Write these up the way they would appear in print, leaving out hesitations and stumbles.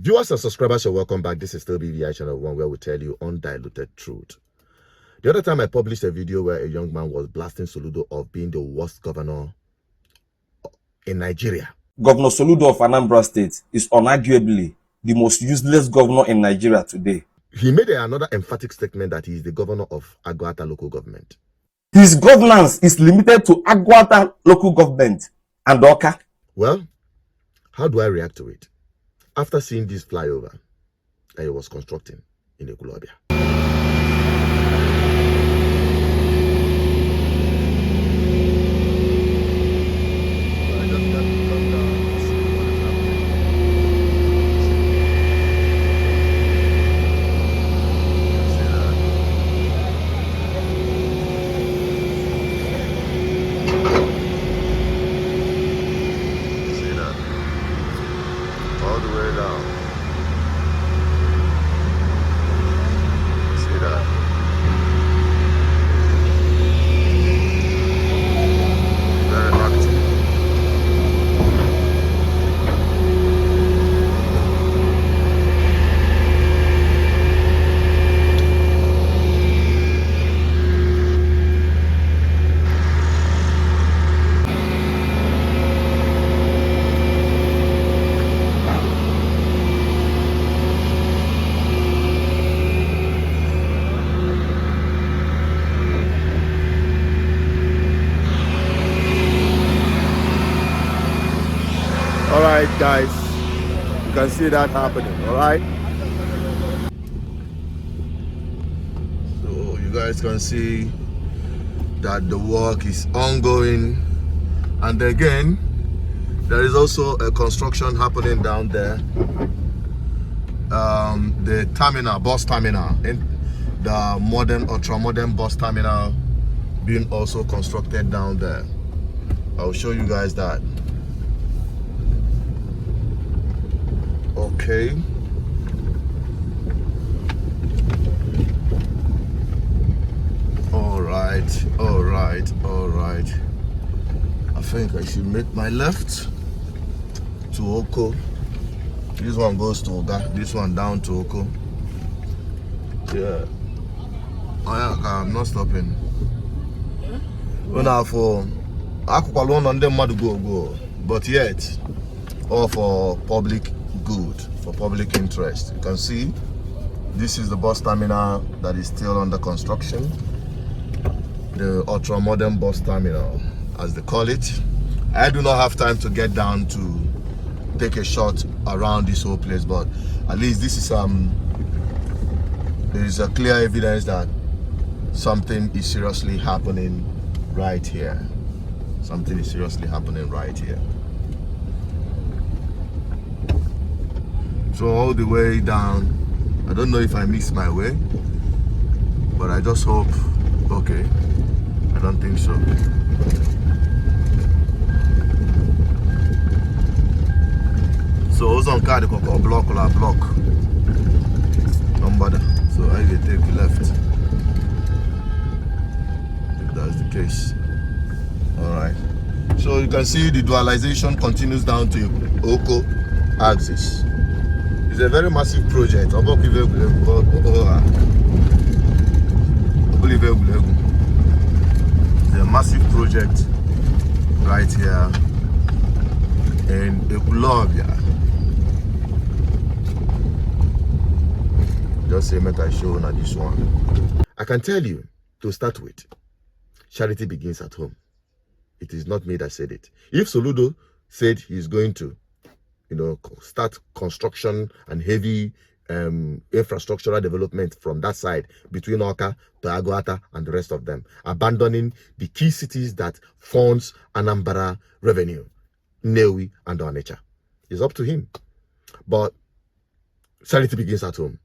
Viewers and subscribers, you're welcome back. This is still BVI Channel 1, where we tell you undiluted truth. The other time I published a video where a young man was blasting Soludo of being the worst governor in Nigeria. Governor Soludo of Anambra State is unarguably the most useless governor in Nigeria today. He made another emphatic statement that he is the governor of Agwata local government. His governance is limited to Agwata local government and Oka. Well, how do I react to it? After seeing this flyover that he was constructing in Ekulobia. All the way down. See that? Very active. All right, guys, you can see that happening. All right, so you guys can see that the work is ongoing, and again there is also a construction happening down there. The terminal, bus terminal, in the modern, ultra-modern bus terminal being also constructed down there. I'll show you guys that. Okay. All right. I think I should make my left to Oko. This one goes to Oga, this one down to Oko. Yeah. Oh yeah, I'm not stopping. Now for Akukwalon on them mad go, but yet all for public good, for public interest. You can see this is the bus terminal that is still under construction, the ultra modern bus terminal as they call it. I do not have time to get down to take a shot around this whole place, but at least this is there is a clear evidence that something is seriously happening right here. Something is seriously happening right here. So all the way down, I don't know if I missed my way, but I just hope, okay, I don't think so. So also on card block or block number, so I will take left if that's the case. All right, so you can see the dualization continues down to Oko axis. It's a very massive project. It's a massive project right here in Ekulobia. Just say make I show on this one. I can tell you, to start with, charity begins at home. It is not me that said it. If Soludo said he's going to, start construction and heavy infrastructural development from that side between Oka to Agwata and the rest of them, abandoning the key cities that funds Anambra revenue, Nnewi and Onitsha. It's up to him. But charity begins at home.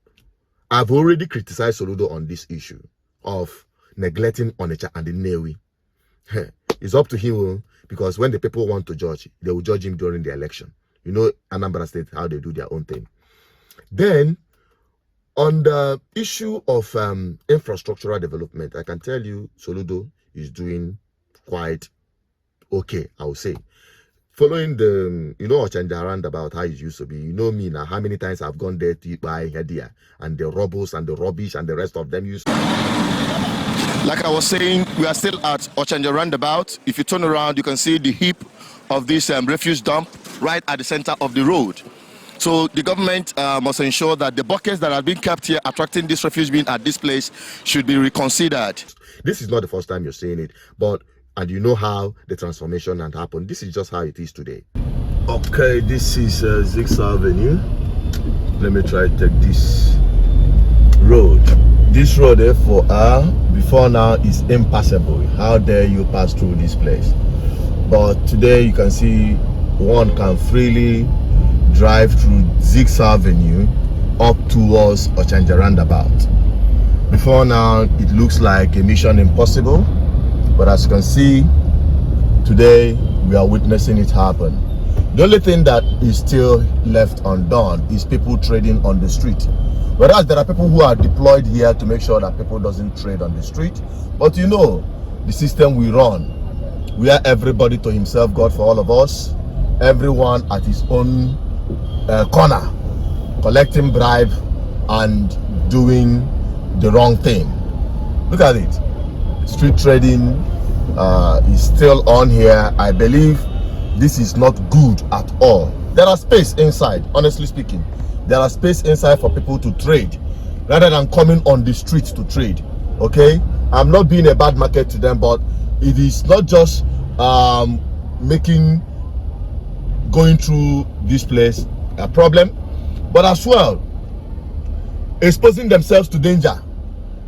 I've already criticized Soludo on this issue of neglecting Onitsha and the Nnewi. It's up to him, because when the people want to judge, they will judge him during the election. You know, Anambra State, how they do their own thing. Then, on the issue of infrastructural development, I can tell you Soludo is doing quite okay, I would say. following the, you know, Ochanja roundabout, how it used to be. You know me now, how many times I've gone there to buy here, and the robbers and the rubbish and the rest of them used. Like I was saying, we are still at Ochanja roundabout. If you turn around, you can see the heap of this refuse dump right at the center of the road. So the government must ensure that the buckets that have been kept here attracting this refuse bin at this place should be reconsidered. This is not the first time you're seeing it, and you know how the transformation had happened. This is just how it is today. Okay, this is Zig Avenue. Let me try to take this road. This road, therefore, before now is impassable. How dare you pass through this place? But today you can see one can freely drive through Zig Avenue up towards Ochanja roundabout. Before now, it looks like a mission impossible, but as you can see, today we are witnessing it happen. The only thing that is still left undone is people trading on the street. Whereas there are people who are deployed here to make sure that people doesn't trade on the street. But you know, the system we run, where everybody to himself, God for all of us, everyone at his own corner, collecting bribe and doing the wrong thing. Look at it. Street trading is still on here. I believe this is not good at all. There are space inside, honestly speaking. There are space inside for people to trade rather than coming on the streets to trade. Okay, I'm not being a bad market to them, but it is not just going through this place a problem, but as well exposing themselves to danger.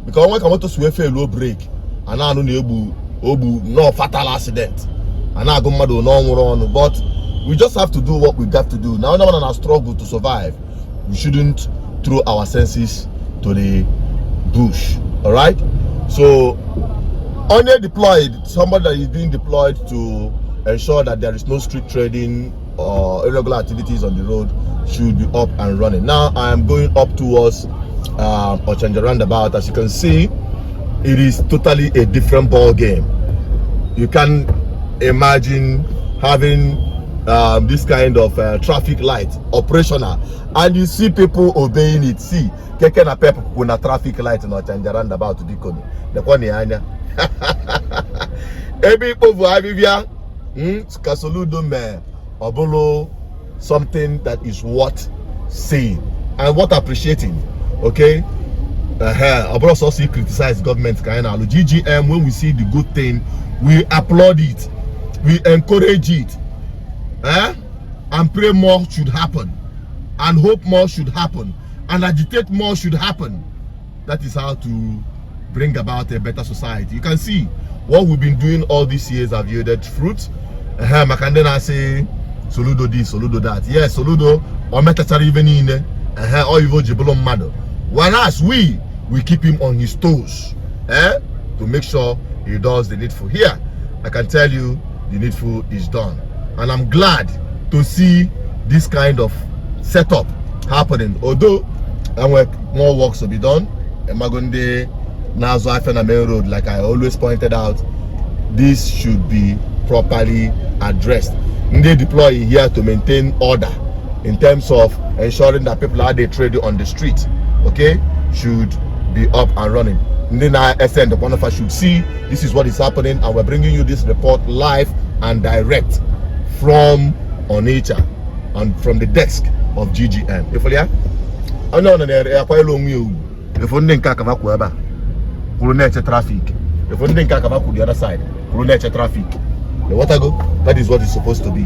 Because one can want to swear a low break and I no fatal accident and I go mad no, but we just have to do what we got to do. Now one has struggled to survive. We shouldn't throw our senses to the bush. All right, so only deployed, somebody that is being deployed to ensure that there is no street trading or irregular activities on the road should be up and running. Now I am going up towards Ochanja roundabout. As you can see, it is totally a different ball game. You can imagine having this kind of traffic light operational and you see people obeying it. See, keke na pep kuna traffic light in Ochanja roundabout to Dikoni. The one anya. Every people Avivia, Soludo me obolo something that is worth saying and worth appreciating. Okay, I also see criticize government kind of GGM. When we see the good thing, we applaud it, we encourage it, and pray more should happen, and hope more should happen, and agitate more should happen. That is how to bring about a better society. You can see what we've been doing all these years have yielded fruit. Makandena say Soludo this, Soludo that. Yes, Soludo or metachari even in or even Jibulom Mado. Whereas we keep him on his toes, to make sure he does the needful. Here, I can tell you the needful is done. And I'm glad to see this kind of setup happening. Although more works to be done, Magunde Nazo Afena Main Road, like I always pointed out, this should be properly addressed. They deploy here to maintain order in terms of ensuring that people are they trade on the street, okay, should be up and running. And then I send one of us should see this is what is happening, and we're bringing you this report live and direct from Onitsha and from the desk of GGM. If you are no quite long you if you didn't catch traffic, if you didn't catch the other side, traffic. The water go, that is what it's supposed to be.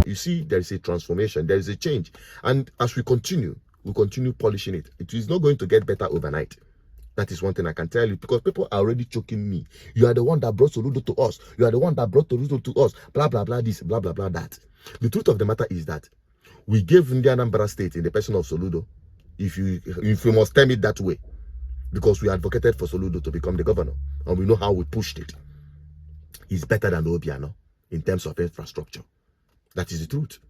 You see, there is a transformation, there is a change, and as we continue polishing it. It is not going to get better overnight. That is one thing I can tell you, because people are already choking me. You are the one that brought Soludo to us. You are the one that brought Soludo to us. Blah blah blah this, blah blah blah that. The truth of the matter is that we gave Anambra State in the person of Soludo, if you must term it that way, because we advocated for Soludo to become the governor, and we know how we pushed it. It's better than Obiano in terms of infrastructure. That is the truth.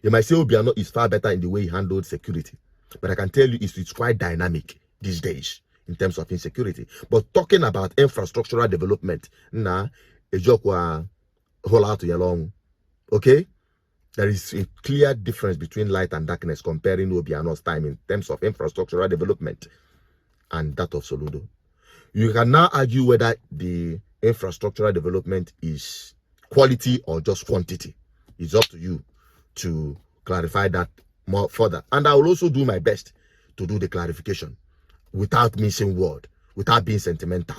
You might say Obiano is far better in the way he handled security, but I can tell you it's quite dynamic these days in terms of insecurity. But talking about infrastructural development, a joke whole out along. Okay? There is a clear difference between light and darkness comparing Obiano's time in terms of infrastructural development and that of Soludo. You can now argue whether the infrastructural development is quality or just quantity. It's up to you to clarify that more further. And I will also do my best to do the clarification without missing word, without being sentimental.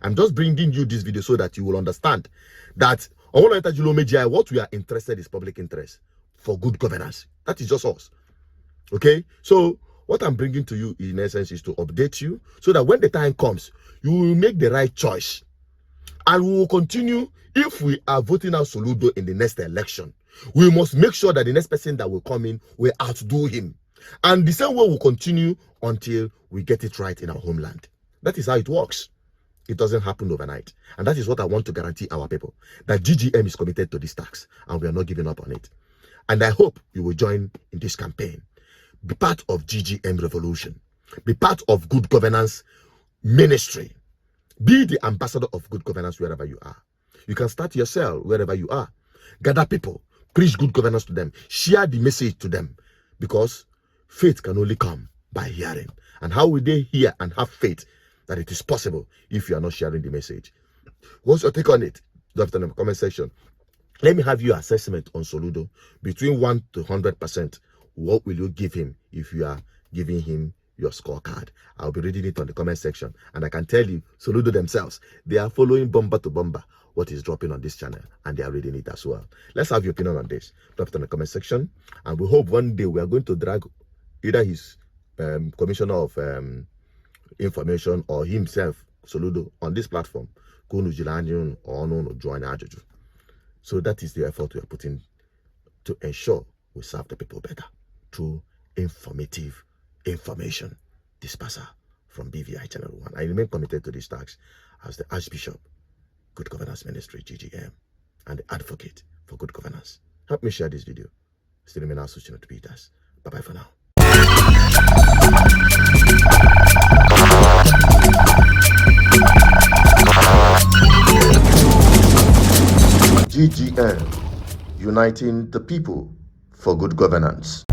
I'm just bringing you this video so that you will understand that what we are interested is public interest for good governance. That is just us. Okay? So what I'm bringing to you in essence is to update you so that when the time comes, you will make the right choice. And we will continue. If we are voting out Soludo in the next election, we must make sure that the next person that will come in will outdo him. And the same way will continue until we get it right in our homeland. That is how it works. It doesn't happen overnight. And that is what I want to guarantee our people, that GGM is committed to this tax and we are not giving up on it. And I hope you will join in this campaign. Be part of GGM revolution. Be part of good governance ministry. Be the ambassador of good governance wherever you are. You can start your cell wherever you are. Gather people. Preach good governance to them. Share the message to them. Because faith can only come by hearing. And how will they hear and have faith that it is possible if you are not sharing the message? What's your take on it? Drop it in the comment section. Let me have your assessment on Soludo. Between 1 to 100%, what will you give him if you are giving him your scorecard? I'll be reading it on the comment section. And I can tell you, Soludo themselves, they are following bomber to bomber what is dropping on this channel. And they are reading it as well. Let's have your opinion on this. Drop it in the comment section. And we hope one day we are going to drag either his commissioner of information or himself, Soludo, on this platform. So that is the effort we are putting to ensure we serve the people better through informative information disperser from BVI Channel 1. I remain committed to this task as the Archbishop, Good Governance Ministry, GGM, and the advocate for good governance. Help me share this video. Still remain associated to Peters. Bye-bye for now. GGM, uniting the people for good governance.